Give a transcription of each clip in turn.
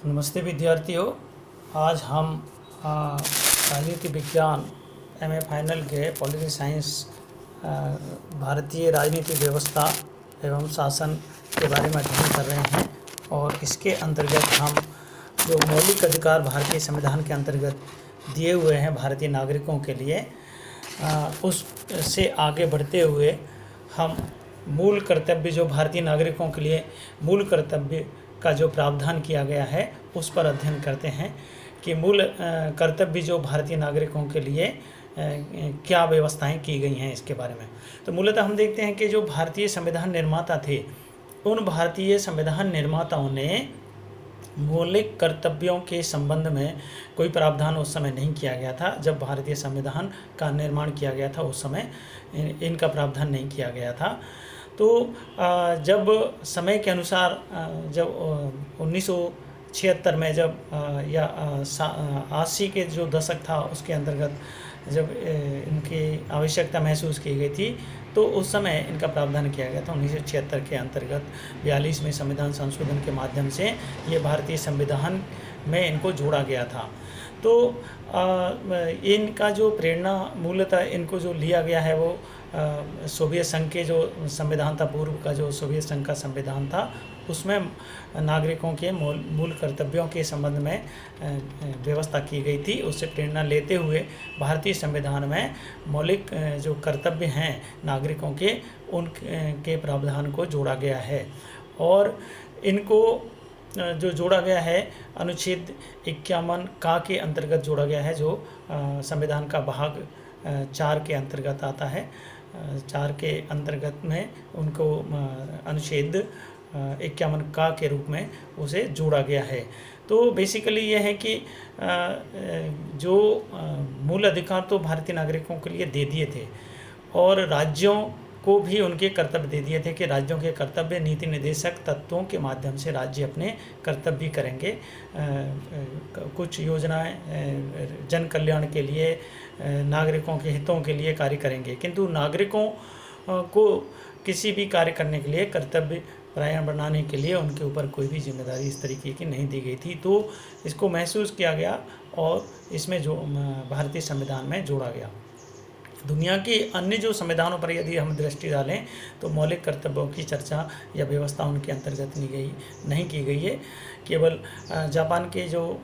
नमस्ते विद्यार्थियों। आज हम राजनीति विज्ञान एमए फाइनल के पॉलिटिकल साइंस भारतीय राजनीति व्यवस्था एवं शासन के बारे में अध्ययन कर रहे हैं और इसके अंतर्गत हम जो मौलिक अधिकार भारतीय संविधान के अंतर्गत दिए हुए हैं भारतीय नागरिकों के लिए, उससे आगे बढ़ते हुए हम मूल कर्तव्य जो भारतीय नागरिकों के लिए मूल कर्तव्य का जो प्रावधान किया गया है उस पर अध्ययन करते हैं कि मूल कर्तव्य जो भारतीय नागरिकों के लिए क्या व्यवस्थाएं की गई हैं इसके बारे में। तो मूलतः हम देखते हैं कि जो भारतीय संविधान निर्माता थे, उन भारतीय संविधान निर्माताओं ने मौलिक कर्तव्यों के संबंध में कोई प्रावधान उस समय नहीं किया गया था। जब भारतीय संविधान का निर्माण किया गया था उस समय इनका प्रावधान नहीं किया गया था। तो जब समय के अनुसार जब 1976 में जब या 80 के जो दशक था उसके अंतर्गत जब इनकी आवश्यकता महसूस की गई थी तो उस समय इनका प्रावधान किया गया था। 1976 के अंतर्गत 42वें संविधान संशोधन के माध्यम से ये भारतीय संविधान में इनको जोड़ा गया था। तो इनका जो प्रेरणा मूलतः इनको जो लिया गया है वो सोवियत संघ के जो संविधान था, पूर्व का जो सोवियत संघ का संविधान था, उसमें नागरिकों के मूल कर्तव्यों के संबंध में व्यवस्था की गई थी। उससे प्रेरणा लेते हुए भारतीय संविधान में मौलिक जो कर्तव्य हैं नागरिकों के, उनके प्रावधान को जोड़ा गया है और इनको जो जोड़ा गया है अनुच्छेद 51 का के अंतर्गत जोड़ा गया है, जो संविधान का भाग 4 के अंतर्गत आता है। 4 के अंतर्गत में उनको अनुच्छेद 51 का के रूप में उसे जोड़ा गया है। तो बेसिकली यह है कि जो मूल अधिकार तो भारतीय नागरिकों के लिए दे दिए थे और राज्यों को भी उनके कर्तव्य दे दिए थे कि राज्यों के कर्तव्य नीति निर्देशक तत्वों के माध्यम से राज्य अपने कर्तव्य करेंगे। कुछ योजनाएं जन कल्याण के लिए, नागरिकों के हितों के लिए कार्य करेंगे, किंतु नागरिकों को किसी भी कार्य करने के लिए कर्तव्य परायण बनाने के लिए उनके ऊपर कोई भी जिम्मेदारी इस तरीके की नहीं दी गई थी। तो इसको महसूस किया गया और इसमें जो भारतीय संविधान में जोड़ा गया। दुनिया के अन्य जो संविधानों पर यदि हम दृष्टि डालें तो मौलिक कर्तव्यों की चर्चा या व्यवस्था उनके अंतर्गत नहीं की गई है। केवल जापान के जो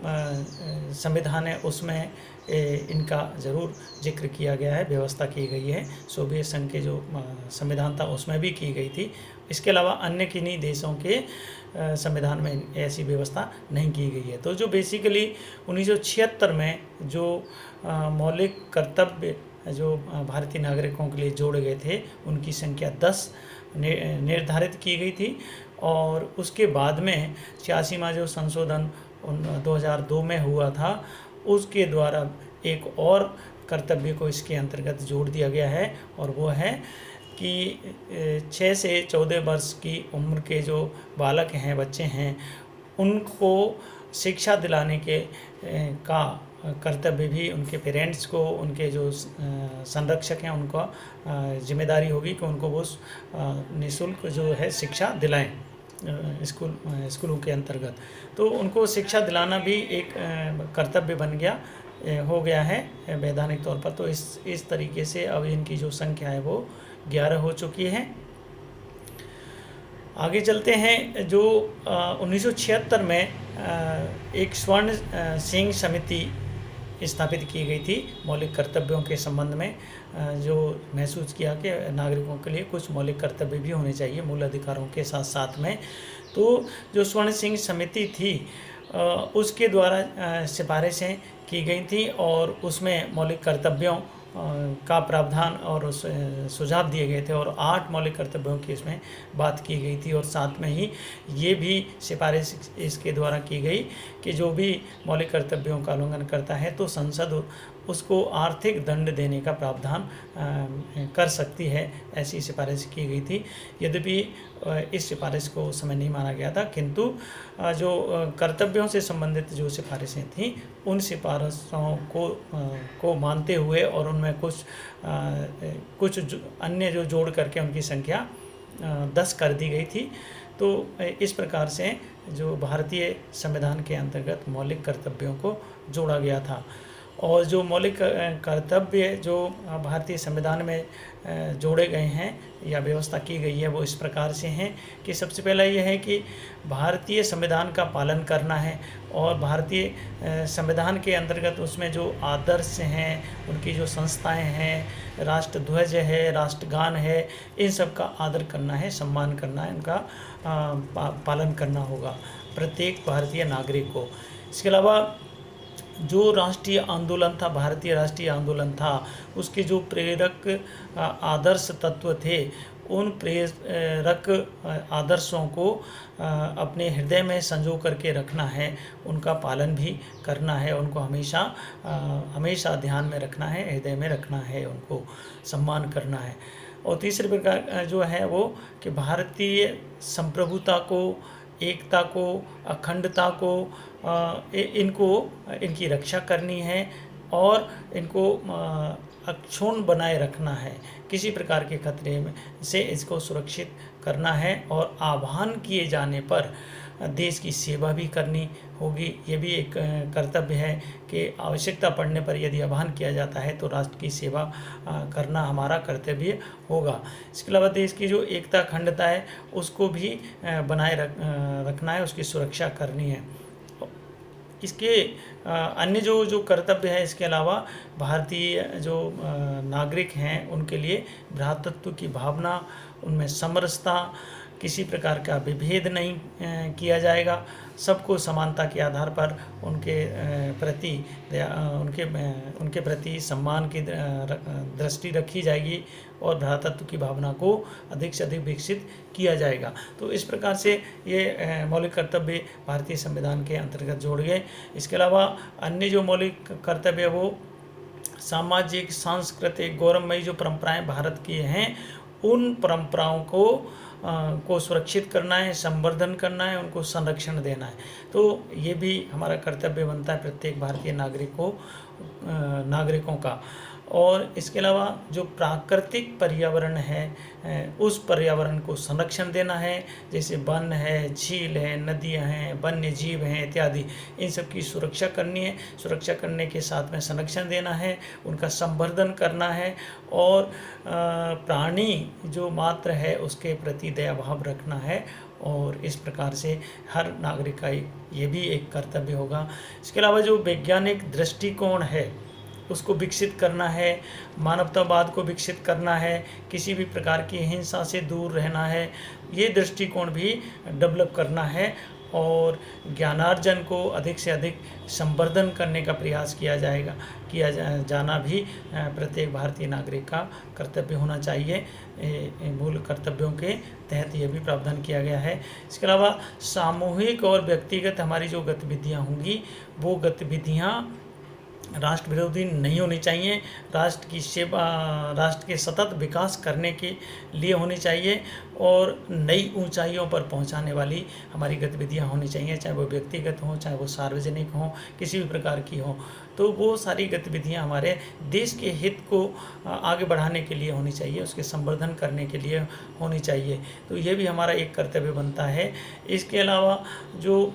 संविधान है उसमें इनका ज़रूर जिक्र किया गया है, व्यवस्था की गई है। सोवियत संघ के जो संविधान था उसमें भी की गई थी। इसके अलावा अन्य किन्हीं देशों के संविधान में ऐसी व्यवस्था नहीं की गई है। तो जो बेसिकली 1976 में जो मौलिक कर्तव्य जो भारतीय नागरिकों के लिए जोड़े गए थे उनकी संख्या 10 निर्धारित की गई थी और उसके बाद में 86वां जो संशोधन 2002 में हुआ था उसके द्वारा एक और कर्तव्य को इसके अंतर्गत जोड़ दिया गया है और वो है कि 6 से 14 वर्ष की उम्र के जो बालक हैं, बच्चे हैं, उनको शिक्षा दिलाने के का कर्तव्य भी उनके पेरेंट्स को, उनके जो संरक्षक हैं उनको जिम्मेदारी होगी कि उनको वो निःशुल्क जो है शिक्षा दिलाएं स्कूलों के अंतर्गत। तो उनको शिक्षा दिलाना भी एक कर्तव्य हो गया है वैधानिक तौर पर। तो इस तरीके से अब इनकी जो संख्या है वो 11 हो चुकी है। आगे चलते हैं। जो 1976 में एक स्वर्ण सिंह समिति स्थापित की गई थी मौलिक कर्तव्यों के संबंध में, जो महसूस किया कि नागरिकों के लिए कुछ मौलिक कर्तव्य भी होने चाहिए मूल अधिकारों के साथ साथ में। तो जो स्वर्ण सिंह समिति थी उसके द्वारा सिफारिशें की गई थी और उसमें मौलिक कर्तव्यों का प्रावधान और सुझाव दिए गए थे और 8 मौलिक कर्तव्यों की इसमें बात की गई थी और साथ में ही ये भी सिफारिश इसके द्वारा की गई कि जो भी मौलिक कर्तव्यों का उल्लंघन करता है तो संसद उसको आर्थिक दंड देने का प्रावधान कर सकती है, ऐसी सिफारिश की गई थी। यद्यपि इस सिफारिश को उस समय नहीं माना गया था, किंतु जो कर्तव्यों से संबंधित जो सिफारिशें थीं उन सिफारिशों को मानते हुए और उनमें कुछ अन्य जो जोड़ करके उनकी संख्या 10 कर दी गई थी। तो इस प्रकार से जो भारतीय संविधान के अंतर्गत मौलिक कर्तव्यों को जोड़ा गया था। और जो मौलिक कर्तव्य जो भारतीय संविधान में जोड़े गए हैं या व्यवस्था की गई है वो इस प्रकार से हैं कि सबसे पहला ये है कि भारतीय संविधान का पालन करना है, और भारतीय संविधान के अंतर्गत उसमें जो आदर्श हैं, उनकी जो संस्थाएं हैं, राष्ट्रध्वज है, राष्ट्रगान है, इन सब का आदर करना है, सम्मान करना है, उनका पालन करना होगा प्रत्येक भारतीय नागरिक को। इसके अलावा जो राष्ट्रीय आंदोलन था, भारतीय राष्ट्रीय आंदोलन था, उसके जो प्रेरक आदर्श तत्व थे, उन प्रेरक आदर्शों को अपने हृदय में संजो करके रखना है, उनका पालन भी करना है, उनको हमेशा ध्यान में रखना है, हृदय में रखना है, उनको सम्मान करना है। और तीसरे प्रकार जो है वो कि भारतीय संप्रभुता को, एकता को, अखंडता को, इनकी रक्षा करनी है और इनको अक्षुण्ण बनाए रखना है। किसी प्रकार के खतरे में से इसको सुरक्षित करना है, और आह्वान किए जाने पर देश की सेवा भी करनी होगी। ये भी एक कर्तव्य है कि आवश्यकता पड़ने पर यदि आह्वान किया जाता है तो राष्ट्र की सेवा करना हमारा कर्तव्य होगा। इसके अलावा देश की जो एकता अखंडता है उसको भी बनाए रखना है, उसकी सुरक्षा करनी है। इसके अन्य जो कर्तव्य है, इसके अलावा भारतीय जो नागरिक हैं उनके लिए भ्रातृत्व की भावना, उनमें समरसता, किसी प्रकार का विभेद नहीं किया जाएगा, सबको समानता के आधार पर उनके प्रति सम्मान की दृष्टि रखी जाएगी और भ्रातृत्व की भावना को अधिक से अधिक विकसित किया जाएगा। तो इस प्रकार से ये मौलिक कर्तव्य भारतीय संविधान के अंतर्गत जोड़ गए। इसके अलावा अन्य जो मौलिक कर्तव्य वो सामाजिक, सांस्कृतिक, गौरवमयी जो परंपराएं भारत की हैं, उन परंपराओं को सुरक्षित करना है, संवर्धन करना है, उनको संरक्षण देना है। तो ये भी हमारा कर्तव्य बनता है प्रत्येक भारतीय नागरिकों का। और इसके अलावा जो प्राकृतिक पर्यावरण है उस पर्यावरण को संरक्षण देना है, जैसे वन है, झील है, नदियां हैं, वन्य जीव हैं इत्यादि, इन सब की सुरक्षा करनी है। सुरक्षा करने के साथ में संरक्षण देना है, उनका संवर्धन करना है, और प्राणी जो मात्र है उसके प्रति दया भाव रखना है। और इस प्रकार से हर नागरिक का ये भी एक कर्तव्य होगा। इसके अलावा जो वैज्ञानिक दृष्टिकोण है उसको विकसित करना है, मानवतावाद को विकसित करना है, किसी भी प्रकार की हिंसा से दूर रहना है, ये दृष्टिकोण भी डेवलप करना है। और ज्ञानार्जन को अधिक से अधिक संवर्धन करने का प्रयास किया जाना भी प्रत्येक भारतीय नागरिक का कर्तव्य होना चाहिए। मूल कर्तव्यों के तहत यह भी प्रावधान किया गया है। इसके अलावा सामूहिक और व्यक्तिगत हमारी जो गतिविधियाँ होंगी वो गतिविधियाँ राष्ट्र विरोधी नहीं होनी चाहिए, राष्ट्र की सेवा, राष्ट्र के सतत विकास करने के लिए होनी चाहिए, और नई ऊंचाइयों पर पहुंचाने वाली हमारी गतिविधियां होनी चाहिए, चाहे वो व्यक्तिगत हों, चाहे वो सार्वजनिक हों, किसी भी प्रकार की हों। तो वो सारी गतिविधियां हमारे देश के हित को आगे बढ़ाने के लिए होनी चाहिए, उसके संवर्धन करने के लिए होनी चाहिए। तो ये भी हमारा एक कर्तव्य बनता है। इसके अलावा जो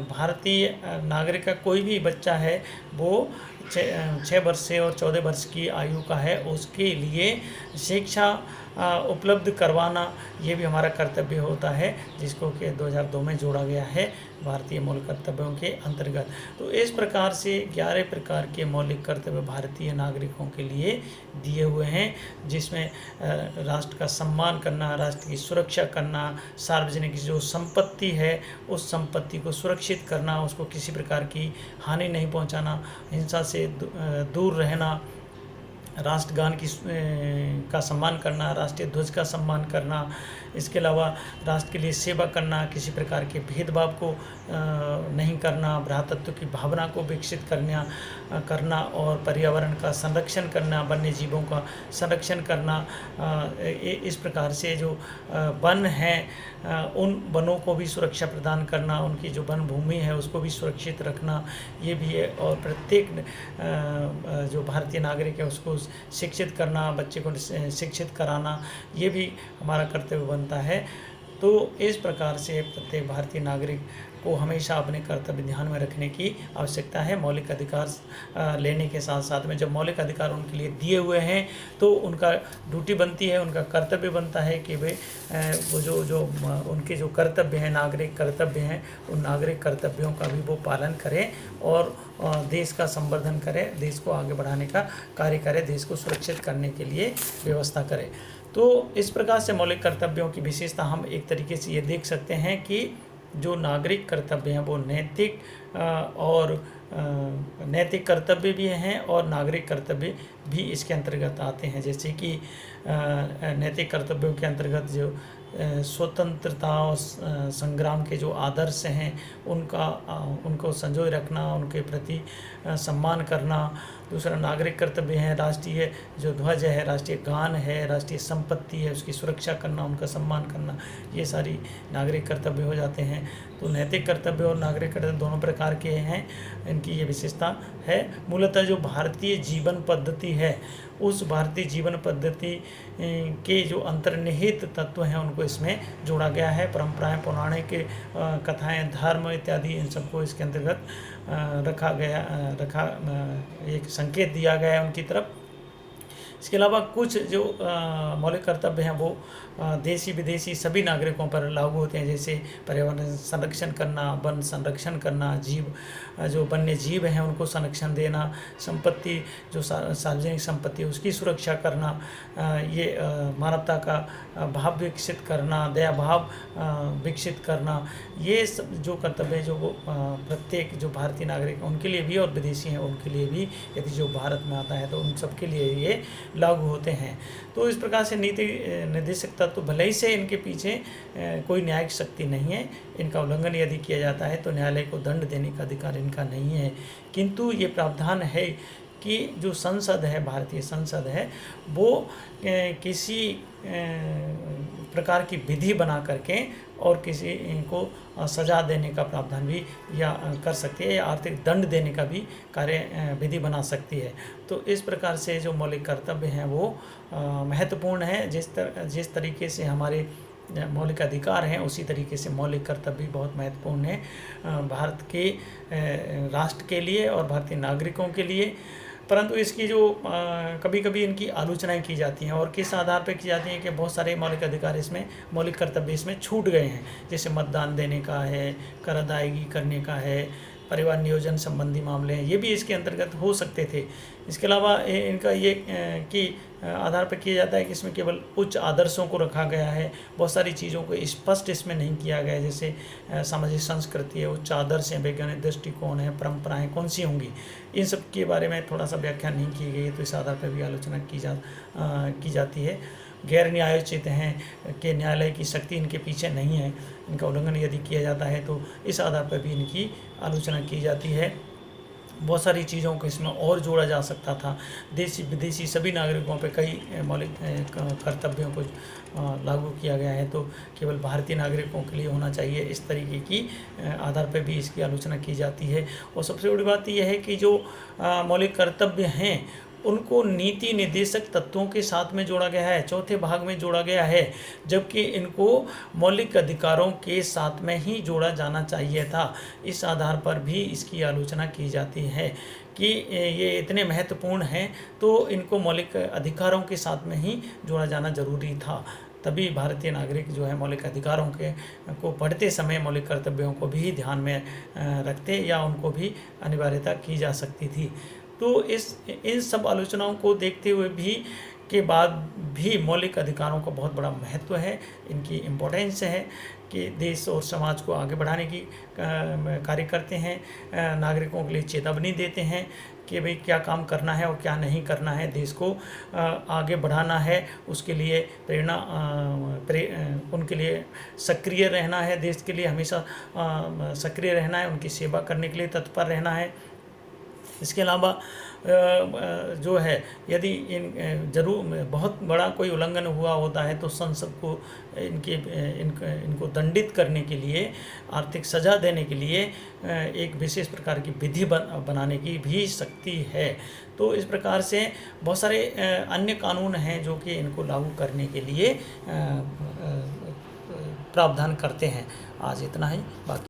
भारतीय नागरिक का कोई भी बच्चा है वो 6 वर्ष से और 14 वर्ष की आयु का है, उसके लिए शिक्षा उपलब्ध करवाना ये भी हमारा कर्तव्य होता है, जिसको कि 2002 में जोड़ा गया है भारतीय मौलिक कर्तव्यों के अंतर्गत। तो इस प्रकार से 11 प्रकार के मौलिक कर्तव्य भारतीय नागरिकों के लिए दिए हुए हैं, जिसमें राष्ट्र का सम्मान करना, राष्ट्र की सुरक्षा करना, सार्वजनिक जो संपत्ति है उस संपत्ति को सुरक्षित करना, उसको किसी प्रकार की हानि नहीं पहुंचाना, हिंसा से दूर रहना, राष्ट्रगान का सम्मान करना, राष्ट्रीय ध्वज का सम्मान करना, इसके अलावा राष्ट्र के लिए सेवा करना, किसी प्रकार के भेदभाव को नहीं करना, भ्रातृत्व की भावना को विकसित करना और पर्यावरण का संरक्षण करना, वन्य जीवों का संरक्षण करना। इस प्रकार से जो वन हैं उन वनों को भी सुरक्षा प्रदान करना, उनकी जो वन भूमि है उसको भी सुरक्षित रखना, ये भी है। और प्रत्येक जो भारतीय नागरिक है उसको शिक्षित करना, बच्चे को शिक्षित कराना, ये भी हमारा कर्तव्य बनता है। तो इस प्रकार से प्रत्येक भारतीय नागरिक को हमेशा अपने कर्तव्य ध्यान में रखने की आवश्यकता है। मौलिक अधिकार लेने के साथ साथ में जब मौलिक अधिकार उनके लिए दिए हुए हैं तो उनका ड्यूटी बनती है, उनका कर्तव्य बनता है कि वे वो जो उनके जो कर्तव्य हैं, नागरिक कर्तव्य हैं, उन नागरिक कर्तव्यों का भी वो पालन करें और देश का संवर्धन करें, देश को आगे बढ़ाने का कार्य करें, देश को सुरक्षित करने के लिए व्यवस्था करें। तो इस प्रकार से मौलिक कर्तव्यों की विशेषता हम एक तरीके से ये देख सकते हैं कि जो नागरिक कर्तव्य हैं वो नैतिक और नैतिक कर्तव्य भी हैं और नागरिक कर्तव्य भी इसके अंतर्गत आते हैं। जैसे कि नैतिक कर्तव्यों के अंतर्गत जो स्वतंत्रता और संग्राम के जो आदर्श हैं उनको संजोए रखना, उनके प्रति सम्मान करना। दूसरा नागरिक कर्तव्य है राष्ट्रीय जो ध्वज है, राष्ट्रीय गान है, राष्ट्रीय संपत्ति है, उसकी सुरक्षा करना, उनका सम्मान करना, ये सारी नागरिक कर्तव्य हो जाते हैं। तो नैतिक कर्तव्य और नागरिक कर्तव्य दोनों प्रकार के हैं, इनकी ये विशेषता है। मूलतः जो भारतीय जीवन पद्धति है उस भारतीय जीवन पद्धति के जो अंतर्निहित तत्व हैं उनको इसमें जोड़ा गया है। परंपराएं, पौराणिक कथाएं, धर्म इत्यादि इन सबको इसके अंतर्गत एक संकेत दिया गया है उनकी तरफ। इसके अलावा कुछ जो मौलिक कर्तव्य हैं वो देशी विदेशी सभी नागरिकों पर लागू होते हैं। जैसे पर्यावरण संरक्षण करना, वन संरक्षण करना, जो वन्य जीव हैं उनको संरक्षण देना, संपत्ति जो सार्वजनिक संपत्ति उसकी सुरक्षा करना, ये मानवता का भाव विकसित करना, दया भाव विकसित करना, ये सब जो कर्तव्य है जो वो प्रत्येक जो भारतीय नागरिक उनके लिए भी और विदेशी हैं उनके लिए भी, यदि जो भारत में आता है तो उन सबके लिए ये लागू होते हैं। तो इस प्रकार से नीति निर्देशक तत्व भले ही से इनके पीछे कोई न्यायिक शक्ति नहीं है, इनका उल्लंघन यदि किया जाता है तो न्यायालय को दंड देने का अधिकार इनका नहीं है। किंतु ये प्रावधान है कि जो संसद है, भारतीय संसद है, वो किसी प्रकार की विधि बना करके और किसी को सजा देने का प्रावधान भी या कर सकती है या आर्थिक दंड देने का भी कार्य विधि बना सकती है। तो इस प्रकार से जो मौलिक कर्तव्य हैं वो महत्वपूर्ण है। जिस तरीके से हमारे मौलिक अधिकार हैं उसी तरीके से मौलिक कर्तव्य भी बहुत महत्वपूर्ण है भारत के राष्ट्र के लिए और भारतीय नागरिकों के लिए। परंतु इसकी जो कभी कभी इनकी आलोचनाएं की जाती हैं और किस आधार पर की जाती हैं कि बहुत सारे मौलिक अधिकार इसमें, मौलिक कर्तव्य इसमें छूट गए हैं। जैसे मतदान देने का है, कर अदायगी करने का है, परिवार नियोजन संबंधी मामले हैं, ये भी इसके अंतर्गत हो सकते थे। इसके अलावा इनका ये कि आधार पर किया जाता है कि इसमें केवल उच्च आदर्शों को रखा गया है, बहुत सारी चीज़ों को स्पष्ट इसमें नहीं किया गया है। जैसे सामाजिक संस्कृति है, उच्च आदर्श हैं, वैज्ञानिक दृष्टिकोण है, परंपराएं कौन सी होंगी, इन सब के बारे में थोड़ा सा व्याख्या नहीं की गई है। तो इस आधार पर भी आलोचना की जाती है। गैर न्यायोचित हैं कि न्यायालय की शक्ति इनके पीछे नहीं है, इनका उल्लंघन यदि किया जाता है तो इस आधार पर भी इनकी आलोचना की जाती है। बहुत सारी चीज़ों को इसमें और जोड़ा जा सकता था। देशी विदेशी सभी नागरिकों पर कई मौलिक कर्तव्यों को लागू किया गया है, तो केवल भारतीय नागरिकों के लिए होना चाहिए, इस तरीके की आधार पर भी इसकी आलोचना की जाती है। और सबसे बड़ी बात यह है कि जो मौलिक कर्तव्य हैं उनको नीति निर्देशक तत्वों के साथ में जोड़ा गया है, चौथे भाग में जोड़ा गया है, जबकि इनको मौलिक अधिकारों के साथ में ही जोड़ा जाना चाहिए था। इस आधार पर भी इसकी आलोचना की जाती है कि ये इतने महत्वपूर्ण हैं तो इनको मौलिक अधिकारों के साथ में ही जोड़ा जाना जरूरी था। तभी भारतीय नागरिक जो है मौलिक अधिकारों को पढ़ते समय मौलिक कर्तव्यों को भी ध्यान में रखते या उनको भी अनिवार्यता की जा सकती थी। तो इन सब आलोचनाओं को देखते हुए भी के बाद भी मौलिक अधिकारों का बहुत बड़ा महत्व है, इनकी इम्पोर्टेंस है कि देश और समाज को आगे बढ़ाने की कार्य करते हैं, नागरिकों के लिए चेतावनी देते हैं कि भाई क्या काम करना है और क्या नहीं करना है, देश को आगे बढ़ाना है, उसके लिए उनके लिए सक्रिय रहना है, देश के लिए हमेशा सक्रिय रहना है, उनकी सेवा करने के लिए तत्पर रहना है। इसके अलावा जो है यदि जरूर बहुत बड़ा कोई उल्लंघन हुआ होता है तो संसद को इनको दंडित करने के लिए, आर्थिक सजा देने के लिए एक विशेष प्रकार की विधि बनाने की भी शक्ति है। तो इस प्रकार से बहुत सारे अन्य कानून हैं जो कि इनको लागू करने के लिए प्रावधान करते हैं। आज इतना ही, बाकी